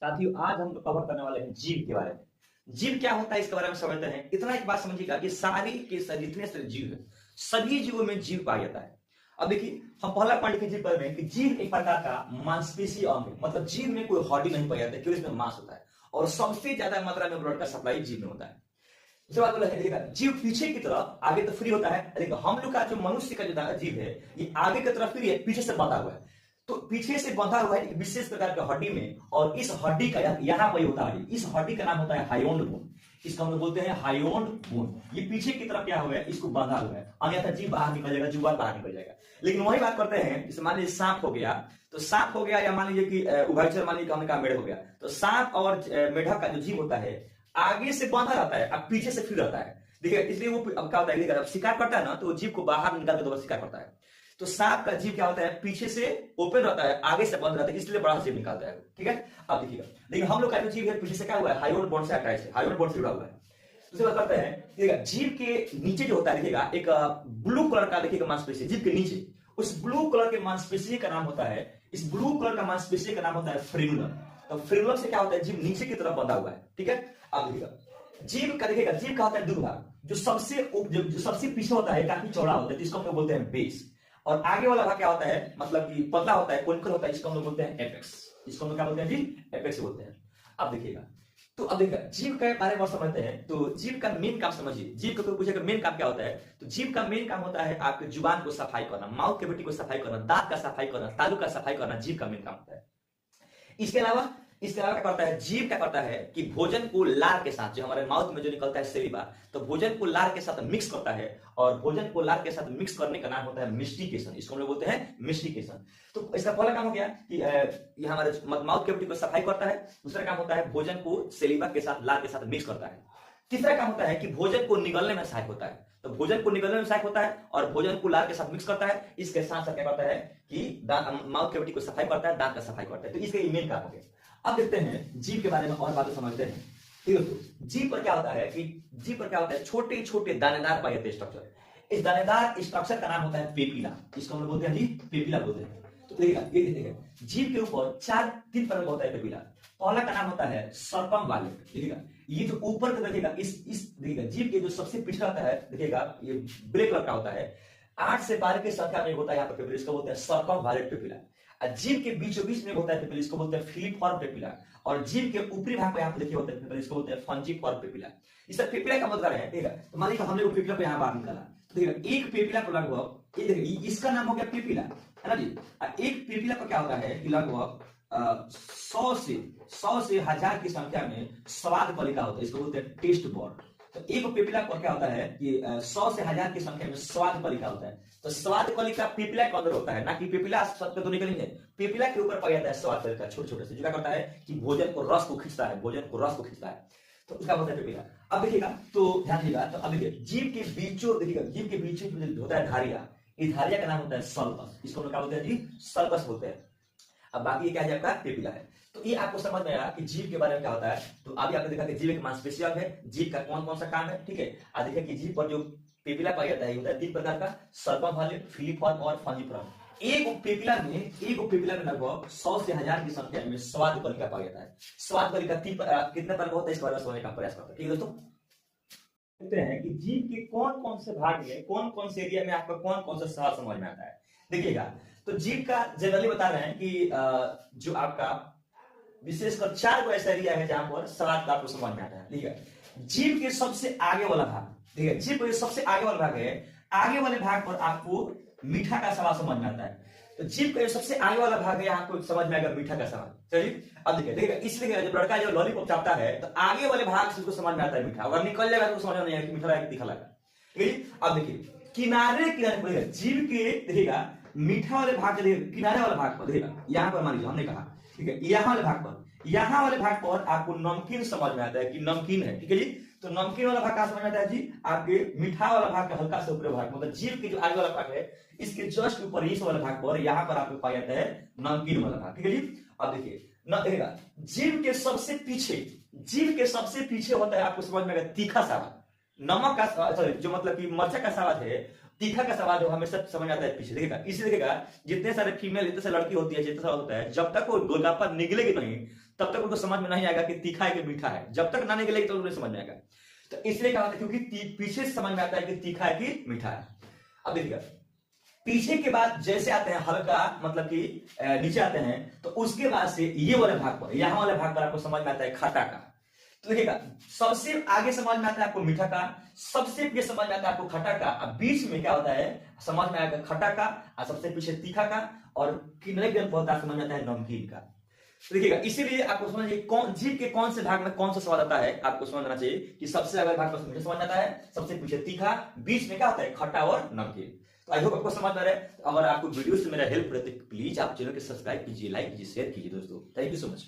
साथियों आज हम कवर करने वाले हैं जीव के बारे में। जीव क्या होता है इसके बारे में समझते हैं। इतना एक बात समझिएगा कि सारी के सारे जितने सारे जीव हैं सभी जीवों में जीव पाया जाता है। अब देखिए हम पहला पॉइंट लिखे जीव पर में कि जीव एक प्रकार का मांसपेशी अंग है, मतलब जीव में कोई हड्डी नहीं पाया जाता है, केवल इसमें मांस होता है और सबसे ज्यादा मात्रा में ब्लड का सप्लाई जीव में होता है। दूसरी बात बोला है जीव पीछे की तरफ आगे तो फ्री होता है, लेकिन हम लोग का जो मनुष्य का जो जीव है ये आगे की तरफ फ्री है, पीछे से बंधा हुआ है। तो पीछे से बंधा हुआ है एक विशेष प्रकार का हड्डी में, और इस हड्डी का यहाँ पर होता है, इस हड्डी का नाम होता है हायोन बोन। इसको हम लोग बोलते हैं हायोन बोन। ये पीछे की तरफ क्या हुआ है, इसको बांधा हुआ है, अन्यथा जीव बाहर निकल जाएगा, जुबान बाहर निकल जाएगा। लेकिन वही बात करते हैं, जैसे मान लीजिए सांप हो गया, तो सांप हो गया, या मान लीजिए कि उभयचर मान लीजिए हमने कहा मेढक हो गया, तो सांप और मेढक का जो जीव होता है आगे से बांधा रहता है, अब पीछे से फ्री रहता है। देखिए इसलिए वो अब क्या होता है, अब शिकार करता है ना, तो जीव को बाहर निकाल के दोबारा शिकार करता है। तो सांप का जीव क्या होता है, पीछे से ओपन रहता है, आगे से बंद रहता है, इसलिए बड़ा जीव निकालता है। ठीक है, अब देखिएगा, लेकिन हम लोग का जो जीव है पीछे से क्या हुआ है, हायोन बोन से अटैच है, हायोन बोन से जुड़ा हुआ है। दूसरी बात करते हैं, देखिएगा जीव के नीचे जो होता है, देखिएगा एक ब्लू कलर का देखिएगा मांसपेशी जीव के नीचे, उस ब्लू कलर के मांसपेशी का नाम होता है, इस ब्लू कलर का मांसपेशी का नाम होता है फ्रेनुलम। तो फ्रेनुलम से क्या होता है, जीव नीचे की तरफ बंधा हुआ है। ठीक है, अब देखिएगा जीव का, देखिएगा जीव का होता है दुर्भाग, जो सबसे पीछे होता है, काफी चौड़ा होता है, तो इसको हम लोग बोलते हैं बेस। और आगे वाला भाग क्या होता है, मतलब कि पतला होता है, कोनिकल होता है, इसको हम लोग बोलते हैं एपेक्स। इसको हम लोग क्या बोलते हैं जी, एपेक्स बोलते हैं। अब देखिएगा, तो अब देखिएगा जीव के बारे में समझते हैं। तो जीव का मेन काम समझिए, जीव को पूछेगा मेन काम क्या होता है, तो जीव का मेन काम होता है आपके जुबान को सफाई करना, माउथ कैविटी को सफाई करना, दांत का सफाई करना, तालू का सफाई करना, जीव का मेन काम होता है। इसके अलावा क्या करता है, जीव क्या करता है कि भोजन को लार के साथ, जो हमारे माउथ में जो निकलता है सेलिवा, तो भोजन को लार के साथ मिक्स करता है, और भोजन को लार के साथ मिक्स करने का नाम होता है मिस्टिकेशन। इसको हम लोग बोलते हैं मिस्टिकेशन। तो इसका पहला काम हो गया कि ये हमारे माउथ कैविटी को सफाई करता है। दूसरा काम होता है भोजन को सेलिवा के साथ, लार के साथ मिक्स करता है। तीसरा काम होता है कि भोजन को निगलने में सहायक होता है, तो भोजन को निगलने में सहायक होता है और भोजन को लार के साथ मिक्स करता है। इसके साथ साथ क्या करता है कि माउथ कैविटी को सफाई करता है, दांत का सफाई करता है। तो इसके मेन काम हो गया। अब देखते हैं जीव के बारे में और बातें समझते हैं। ठीक है, तो जीव पर क्या होता है कि जीव पर क्या होता है, छोटे छोटे दानेदार पाए जाते हैं स्ट्रक्चर। इस दानेदार स्ट्रक्चर का नाम होता है पेपिला। इसको हम लोग बोलते हैं जी पेपिला बोलते हैं। तो देखिएगा, ये देखिएगा जीव के ऊपर तीन प्रकार का होता है पेपिला। पहला का नाम होता है सर्पम वालेट। देखिएगा ये जो ऊपर का देखिएगा, इस देखिएगा जीव के जो सबसे पिछड़ा होता है, देखिएगा ये ब्लैक कलर का होता है, 8 से 12 की संख्या में होता है यहाँ पर पेपिला, इसको बोलते हैं सर्पम वालेट पेपिला। जीव के बीचों बीच में होता है पेपिला, इसको बोलते हैं फिलीफॉर्म पेपिला। और जीव के ऊपरी भाग में यहाँ पे देखिए होता है पेपिला, इसको बोलते हैं फंजिफॉर्म पेपिला। इस पेपिला का मतलब है, ठीक है, तो मान लीजिए हमने वो पेपिला को यहाँ बाहर निकाला, तो देखिए एक पेपिला को लगभग, ये देखिए इसका नाम हो गया पेपिला, है ना जी। एक पेपिला को क्या होता है कि लगभग 100 से 1000 की संख्या में स्वाद कलिका होता है, इसको बोलते हैं टेस्ट बर्ड। तो एक पेपिला पर क्या होता है कि 100 से 1000 की संख्या में स्वाद कलिका होता है। तो स्वाद कलिका पेपिला के अंदर होता है, ना कि पेपिला सब तो निकलेंगे, पेपिला के ऊपर पाया जाता है स्वाद कलिका छोटे छोटे से, जो क्या करता है कि भोजन को रस को खींचता है, भोजन को रस को खींचता है, तो उसका बोलते हैं पेपिला। अब देखिएगा, तो ध्यान दीजिएगा, तो अब देखिए जीव के बीचों, देखिएगा जीव के बीच में होता है धारिया, इस धारिया का नाम होता है सल्कस। इसको क्या बोलते हैं जी, सल्कस बोलते हैं। अब बाकी ये क्या है, पेपिला है। तो ये आपको समझ में आया कि जीव के बारे में क्या होता है। तो अभी आपने देखा कि जीव एक मांसपेशी अंग है, जीव का कौन कौन सा काम है। ठीक है, आज देखिए कि जीव पर जो पेपिला पाया जाता है, होता है 3 प्रकार का, सर्पम वालेट, फिलीफॉर्म और फंजिफॉर्म। एक पेपिला में लगभग 100 से 1000 की संख्या में स्वाद कलिका पाया जाता है। स्वाद कलिका कितने प्रकार का होता है, इसके बारे में समझने का प्रयास करते हैं। ठीक है दोस्तों, देखते हैं कि जीव के कौन कौन से भाग में, कौन कौन से एरिया में आपका कौन कौन सा सवाल समझ में आता है। देखिएगा, तो जीव का जनरली बता रहे हैं कि जो आपका विशेषकर 4 ऐसा एरिया है जहां पर स्वाद का आपको समझ में आता है। ठीक है, जीव के सबसे आगे वाला भाग, ठीक है, जीव के सबसे आगे वाला भाग है, आगे वाले भाग पर आपको मीठा का स्वाद समझ में आता है। तो जीव का सबसे आगे वाला भाग है, आपको समझ में आएगा मीठा का स्वाद। चलिए अब देखिए, इसलिए जब लड़का जो लॉलीपॉप चाटता है, तो आगे वाले भाग से उसको समझ में आता है मीठा, अगर निकल जाएगा तो समझ में नहीं आएगा कि मीठा लगा तीखा लगा। ठीक है, अब देखिए किनारे किनारे जीव के, देखिएगा मीठा वाले भाग के किनारे वाले भाग पर, देखिएगा यहाँ पर मान लीजिए हमने कहा, ठीक है, यहाँ वाले भाग पर आपको नमकीन समझ में आता है कि नमकीन है। ठीक है जी, तो नमकीन वाला भाग कहां समझ में आता है जी, आपके मीठा वाला भाग का हल्का से ऊपर भाग, मतलब जीव के जो आगे वाला भाग है, इसके जस्ट ऊपर इस वाले भाग पर, यहाँ पर आपको पाया जाता है नमकीन वाला भाग। ठीक है जी, अब देखिए देखिएगा जीव के सबसे पीछे होता है, आपको समझ में आएगा तीखा स्वाद, नमक का, सॉरी जो मतलब कि मरचा का स्वाद है, तीखा का स्वाद हमेशा समझ आता है पीछे। देखिएगा, इसे देखिएगा जितने सारे फीमेल, जितने सारे लड़की होती है, जितना सारा होता है, जब तक वो गोलगप्पा निकलेगी नहीं तब तक उनको समझ में नहीं आएगा कि तीखा है कि मीठा है। जब तक ना निकलेगी तो उन्हें समझ में आएगा। तो इसलिए क्या होता है, क्योंकि पीछे से समझ में आता है कि तीखा है कि मीठा है। अब देखिएगा पीछे के बाद जैसे आते हैं हल्का, मतलब कि नीचे आते हैं, तो उसके बाद से ये वाले भाग पर, यहां वाले भाग पर आपको समझ में आता है खट्टा का। तो देखिएगा सबसे आगे समझ में आता है आपको मीठा का, सबसे पीछे समझ में आता है आपको खट्टा का, अब बीच में क्या होता है समझ में आएगा खट्टा का, और सबसे पीछे तीखा का, और किनारे पे होता है समझ में आता है नमकीन का। तो देखिएगा इसीलिए आपको समझिए कौन जीभ के कौन से भाग में कौन सा स्वाद आता है, आपको समझना चाहिए कि सबसे अगर भाग में मीठा समझ आता है, सबसे पीछे तीखा, बीच में क्या होता है खट्टा और नमकीन। तो आई होप आपको समझ आ रहा है। अगर आपको वीडियो से मेरा हेल्प रहे तो प्लीज आप चैनल को सब्सक्राइब कीजिए, लाइक कीजिए, शेयर कीजिए दोस्तों। Thank you so much.